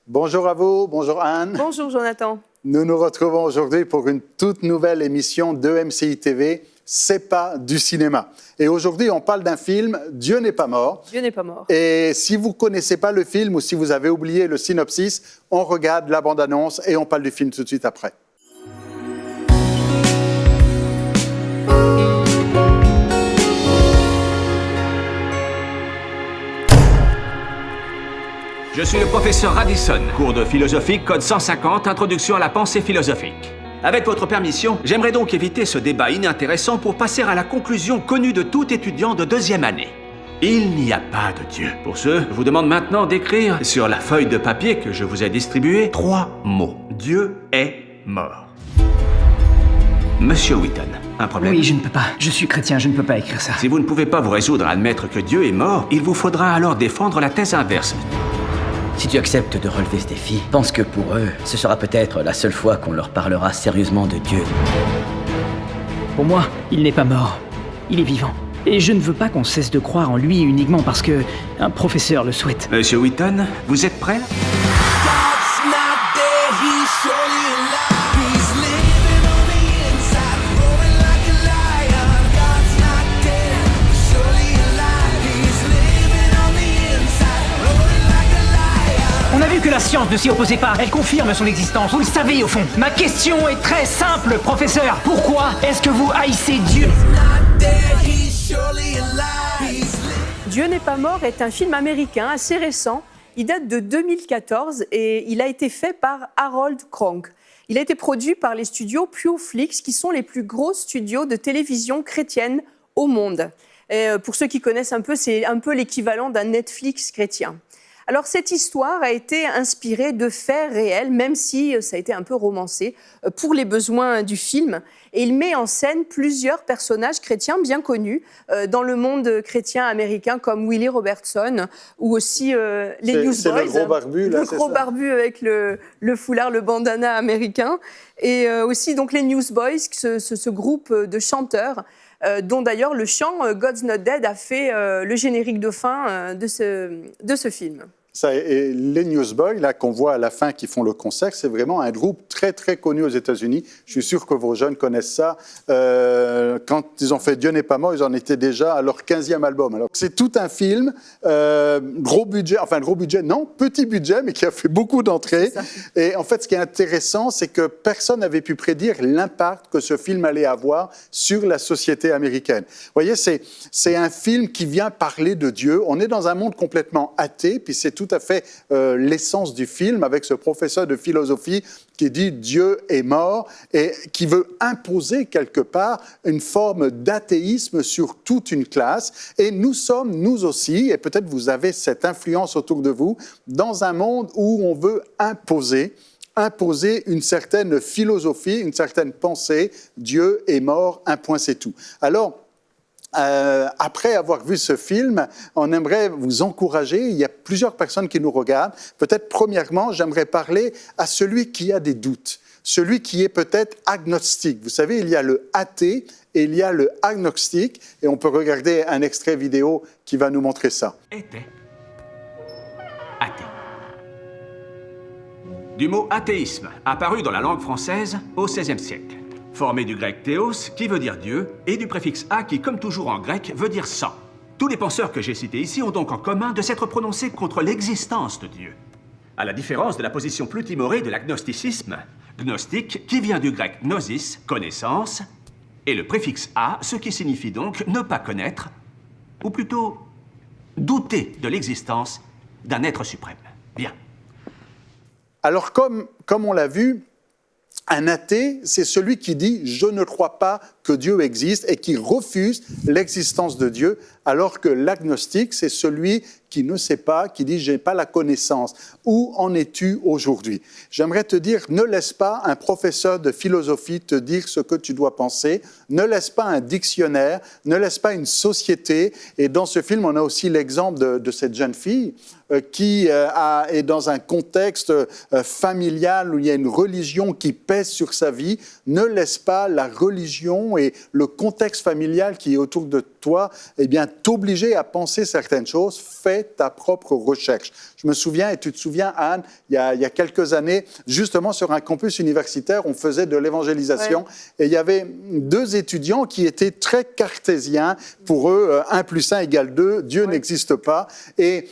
Bonjour à vous, bonjour Anne. Bonjour Jonathan. Nous nous retrouvons aujourd'hui pour une toute nouvelle émission de MCI TV, C'est pas du cinéma. Et aujourd'hui, on parle d'un film, Dieu n'est pas mort. Dieu n'est pas mort. Et si vous ne connaissez pas le film ou si vous avez oublié le synopsis, on regarde la bande-annonce et on parle du film tout de suite après. Je suis le professeur Radisson, cours de philosophie, code 150, introduction à la pensée philosophique. Avec votre permission, j'aimerais donc éviter ce débat inintéressant pour passer à la conclusion connue de tout étudiant de deuxième année. Il n'y a pas de Dieu. Pour ce, je vous demande maintenant d'écrire sur la feuille de papier que je vous ai distribuée 3 mots. Dieu est mort. Monsieur Wheaton, un problème? Oui, je ne peux pas. Je suis chrétien, je ne peux pas écrire ça. Si vous ne pouvez pas vous résoudre à admettre que Dieu est mort, il vous faudra alors défendre la thèse inverse. Si tu acceptes de relever ce défi, pense que pour eux, ce sera peut-être la seule fois qu'on leur parlera sérieusement de Dieu. Pour moi, il n'est pas mort. Il est vivant. Et je ne veux pas qu'on cesse de croire en lui uniquement parce que un professeur le souhaite. Monsieur Wheaton, vous êtes prêt? On a vu que la science ne s'y opposait pas. Elle confirme son existence. Vous le savez au fond. Ma question est très simple, professeur. Pourquoi est-ce que vous haïssez Dieu? Dieu n'est pas mort est un film américain assez récent. Il date de 2014 et il a été fait par Harold Kronk. Il a été produit par les studios Pewflix, qui sont les plus gros studios de télévision chrétienne au monde. Et pour ceux qui connaissent un peu, c'est un peu l'équivalent d'un Netflix chrétien. Alors, cette histoire a été inspirée de faits réels, même si ça a été un peu romancé, pour les besoins du film. Et il met en scène plusieurs personnages chrétiens bien connus dans le monde chrétien américain, comme Willie Robertson, ou aussi les Newsboys. C'est le gros barbu, là, le gros barbu avec le foulard, le bandana américain. Et aussi donc les Newsboys, ce groupe de chanteurs, dont d'ailleurs le chant God's Not Dead a fait le générique de fin de ce film. Ça, et les Newsboys, là, qu'on voit à la fin, qui font le concert, c'est vraiment un groupe très, très connu aux États-Unis. Je suis sûr que vos jeunes connaissent ça. Quand ils ont fait Dieu n'est pas mort, ils en étaient déjà à leur 15e album. Alors, c'est tout un film, gros budget, non, petit budget, mais qui a fait beaucoup d'entrées. Et en fait, ce qui est intéressant, c'est que personne n'avait pu prédire l'impact que ce film allait avoir sur la société américaine. Vous voyez, c'est un film qui vient parler de Dieu. On est dans un monde complètement athée, puis c'est tout à fait l'essence du film, avec ce professeur de philosophie qui dit Dieu est mort et qui veut imposer quelque part une forme d'athéisme sur toute une classe. Et nous sommes, nous aussi, et peut-être vous avez cette influence autour de vous, dans un monde où on veut imposer une certaine philosophie, une certaine pensée. Dieu est mort, un point c'est tout. Alors, après avoir vu ce film, on aimerait vous encourager. Il y a plusieurs personnes qui nous regardent. Peut-être, premièrement, j'aimerais parler à celui qui a des doutes, celui qui est peut-être agnostique. Vous savez, il y a le athée et il y a le agnostique. Et on peut regarder un extrait vidéo qui va nous montrer ça. Était athée. Du mot athéisme, apparu dans la langue française au XVIe siècle. Formé du grec théos, qui veut dire Dieu, et du préfixe a, qui, comme toujours en grec, veut dire sans. Tous les penseurs que j'ai cités ici ont donc en commun de s'être prononcés contre l'existence de Dieu. À la différence de la position plus timorée de l'agnosticisme, gnostique, qui vient du grec gnosis, connaissance, et le préfixe a, ce qui signifie donc ne pas connaître, ou plutôt douter de l'existence d'un être suprême. Bien. Alors, comme on l'a vu, un athée, c'est celui qui dit « je ne crois pas que Dieu existe » et qui refuse l'existence de Dieu, alors que l'agnostique, c'est celui qui ne sait pas, qui dit « j'ai pas la connaissance ». Où en es-tu aujourd'hui? J'aimerais te dire, ne laisse pas un professeur de philosophie te dire ce que tu dois penser, ne laisse pas un dictionnaire, ne laisse pas une société. Et dans ce film, on a aussi l'exemple de cette jeune fille qui est dans un contexte familial où il y a une religion qui pèse sur sa vie. Ne laisse pas la religion situation et le contexte familial qui est autour de toi, eh bien, t'obliger à penser certaines choses, fais ta propre recherche. Je me souviens, et tu te souviens, Anne, il y a quelques années, justement sur un campus universitaire, on faisait de l'évangélisation, et il y avait 2 étudiants qui étaient très cartésiens. Pour eux, 1 + 1 = 2, Dieu n'existe pas. Et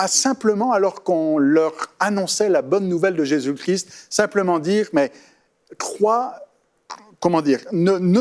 simplement, alors qu'on leur annonçait la bonne nouvelle de Jésus-Christ, simplement dire, mais ne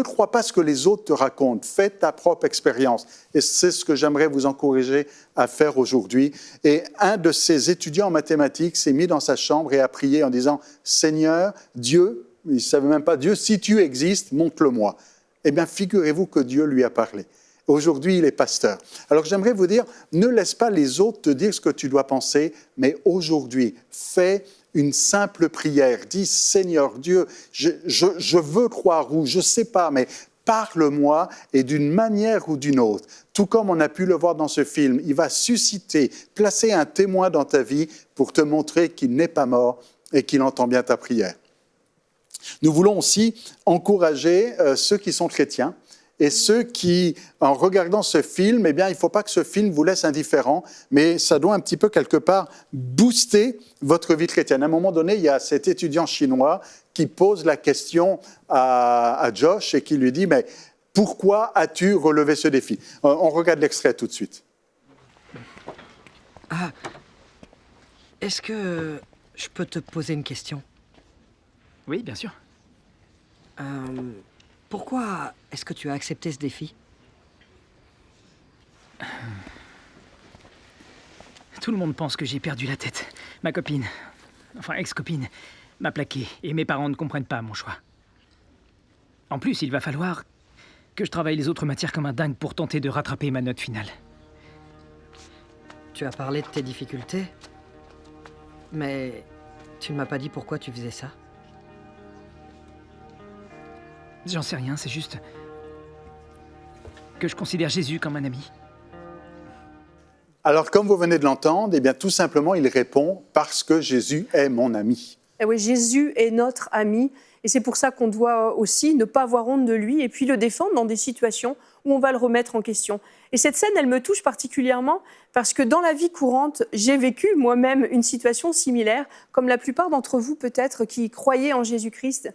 crois pas ce que les autres te racontent, fais ta propre expérience. Et c'est ce que j'aimerais vous encourager à faire aujourd'hui. Et un de ces étudiants en mathématiques s'est mis dans sa chambre et a prié en disant, Seigneur, Dieu, il ne savait même pas, Dieu, si tu existes, montre-le-moi. Eh bien, figurez-vous que Dieu lui a parlé. Aujourd'hui, il est pasteur. Alors, j'aimerais vous dire, ne laisse pas les autres te dire ce que tu dois penser, mais aujourd'hui, fais une simple prière. Dis, Seigneur Dieu, je veux croire ou je ne sais pas, mais parle-moi et d'une manière ou d'une autre. Tout comme on a pu le voir dans ce film, il va susciter, placer un témoin dans ta vie pour te montrer qu'il n'est pas mort et qu'il entend bien ta prière. Nous voulons aussi encourager ceux qui sont chrétiens et ceux qui, en regardant ce film, eh bien, il ne faut pas que ce film vous laisse indifférent, mais ça doit un petit peu, quelque part, booster votre vie chrétienne. À un moment donné, il y a cet étudiant chinois qui pose la question à Josh et qui lui dit « Mais pourquoi as-tu relevé ce défi ?» On regarde l'extrait tout de suite. Ah, est-ce que je peux te poser une question ? Oui, bien sûr. Pourquoi est-ce que tu as accepté ce défi ? Tout le monde pense que j'ai perdu la tête. Ma copine, enfin ex-copine, m'a plaqué et mes parents ne comprennent pas mon choix. En plus, il va falloir que je travaille les autres matières comme un dingue pour tenter de rattraper ma note finale. Tu as parlé de tes difficultés, mais tu ne m'as pas dit pourquoi tu faisais ça. J'en sais rien, c'est juste que je considère Jésus comme un ami. Alors, comme vous venez de l'entendre, eh bien, tout simplement, il répond « Parce que Jésus est mon ami ». Et oui, Jésus est notre ami. Et c'est pour ça qu'on doit aussi ne pas avoir honte de lui et puis le défendre dans des situations où on va le remettre en question. Et cette scène, elle me touche particulièrement parce que dans la vie courante, j'ai vécu moi-même une situation similaire, comme la plupart d'entre vous peut-être qui croyez en Jésus-Christ.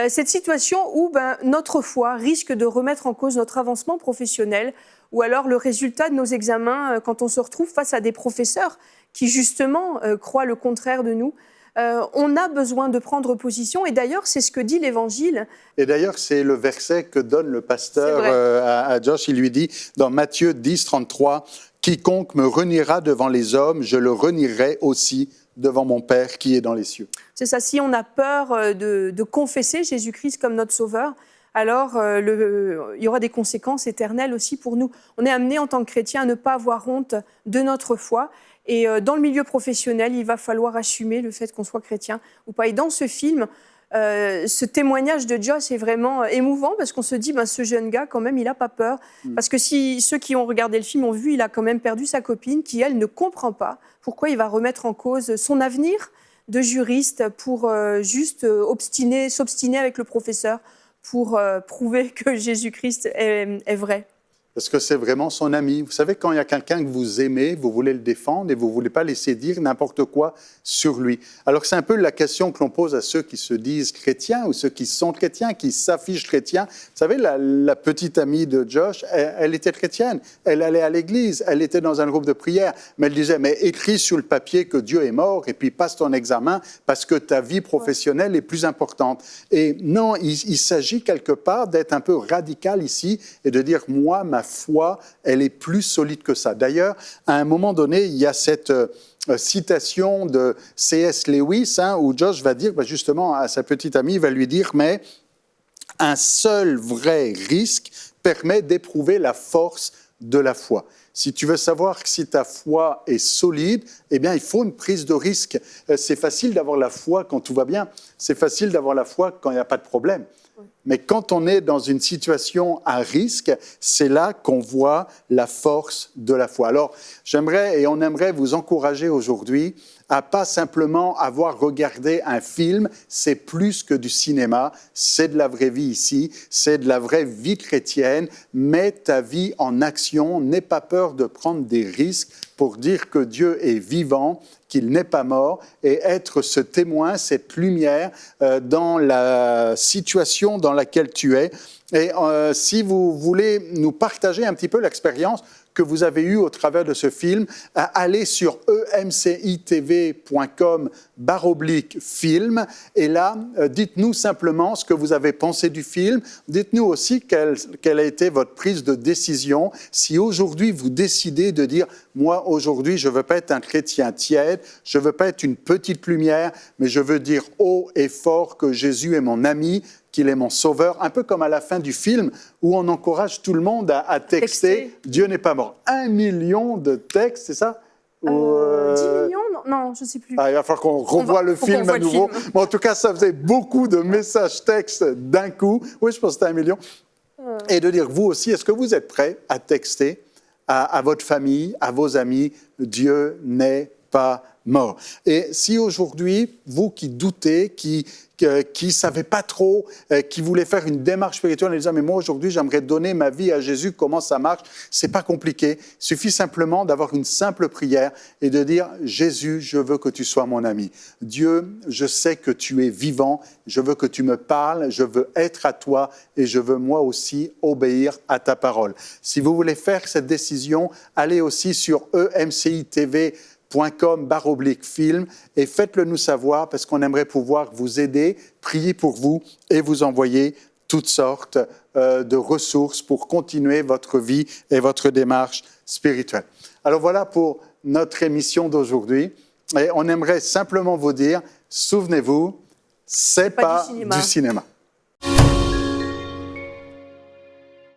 Cette situation où notre foi risque de remettre en cause notre avancement professionnel ou alors le résultat de nos examens quand on se retrouve face à des professeurs qui justement croient le contraire de nous. On a besoin de prendre position et d'ailleurs c'est ce que dit l'Évangile. Et d'ailleurs c'est le verset que donne le pasteur à Josh, il lui dit dans Matthieu 10, 33, « Quiconque me reniera devant les hommes, je le renierai aussi devant mon Père qui est dans les cieux. » C'est ça, si on a peur de confesser Jésus-Christ comme notre Sauveur, alors il y aura des conséquences éternelles aussi pour nous. On est amené en tant que chrétien à ne pas avoir honte de notre foi. Et dans le milieu professionnel, il va falloir assumer le fait qu'on soit chrétien ou pas. Et dans ce film, ce témoignage de Josh est vraiment émouvant parce qu'on se dit, ce jeune gars, quand même, il n'a pas peur. Parce que si ceux qui ont regardé le film ont vu, il a quand même perdu sa copine qui, elle, ne comprend pas pourquoi il va remettre en cause son avenir de juriste pour juste s'obstiner avec le professeur pour prouver que Jésus-Christ est vrai. Parce que c'est vraiment son ami. Vous savez, quand il y a quelqu'un que vous aimez, vous voulez le défendre et vous ne voulez pas laisser dire n'importe quoi sur lui. Alors c'est un peu la question que l'on pose à ceux qui se disent chrétiens ou ceux qui sont chrétiens, qui s'affichent chrétiens. Vous savez, la petite amie de Josh, elle était chrétienne. Elle allait à l'église, elle était dans un groupe de prière. Mais elle disait, mais écris sur le papier que Dieu est mort et puis passe ton examen parce que ta vie professionnelle est plus importante. Et non, il s'agit quelque part d'être un peu radical ici et de dire, moi, ma foi, elle est plus solide que ça. D'ailleurs, à un moment donné, il y a cette citation de C.S. Lewis, où Josh va dire justement à sa petite amie, il va lui dire, mais un seul vrai risque permet d'éprouver la force de la foi. Si tu veux savoir si ta foi est solide, eh bien, il faut une prise de risque. C'est facile d'avoir la foi quand tout va bien. C'est facile d'avoir la foi quand il n'y a pas de problème. Mais quand on est dans une situation à risque, c'est là qu'on voit la force de la foi. Alors, j'aimerais et on aimerait vous encourager aujourd'hui à pas simplement avoir regardé un film, c'est plus que du cinéma, c'est de la vraie vie ici, c'est de la vraie vie chrétienne. Mets ta vie en action, n'aie pas peur de prendre des risques pour dire que Dieu est vivant, qu'il n'est pas mort, et être ce témoin, cette lumière dans la situation dans laquelle tu es. Et si vous voulez nous partager un petit peu l'expérience que vous avez eue au travers de ce film, allez sur emcitv.com/film et là, dites-nous simplement ce que vous avez pensé du film. Dites-nous aussi quelle a été votre prise de décision. Si aujourd'hui vous décidez de dire « Moi, aujourd'hui, je ne veux pas être un chrétien tiède, je ne veux pas être une petite lumière, mais je veux dire haut et fort que Jésus est mon ami », qu'il est mon sauveur, un peu comme à la fin du film où on encourage tout le monde à texter « Dieu n'est pas mort ». 1 million de textes, c'est ça 10 millions? Non, je ne sais plus. Il va falloir qu'on revoie le film à nouveau. Mais en tout cas, ça faisait beaucoup de messages textes d'un coup. Oui, je pense que c'était 1 million. Et de dire, vous aussi, est-ce que vous êtes prêts à texter à votre famille, à vos amis, Dieu n'est pas mort. Et si aujourd'hui, vous qui doutez, qui ne savez pas trop, qui voulez faire une démarche spirituelle en disant « mais moi aujourd'hui, j'aimerais donner ma vie à Jésus, comment ça marche ?» C'est pas compliqué. Il suffit simplement d'avoir une simple prière et de dire « Jésus, je veux que tu sois mon ami. Dieu, je sais que tu es vivant, je veux que tu me parles, je veux être à toi et je veux moi aussi obéir à ta parole. » Si vous voulez faire cette décision, allez aussi sur emcitv.com/film et faites-le nous savoir parce qu'on aimerait pouvoir vous aider, prier pour vous et vous envoyer toutes sortes de ressources pour continuer votre vie et votre démarche spirituelle. Alors voilà pour notre émission d'aujourd'hui et on aimerait simplement vous dire, souvenez-vous, c'est pas du cinéma.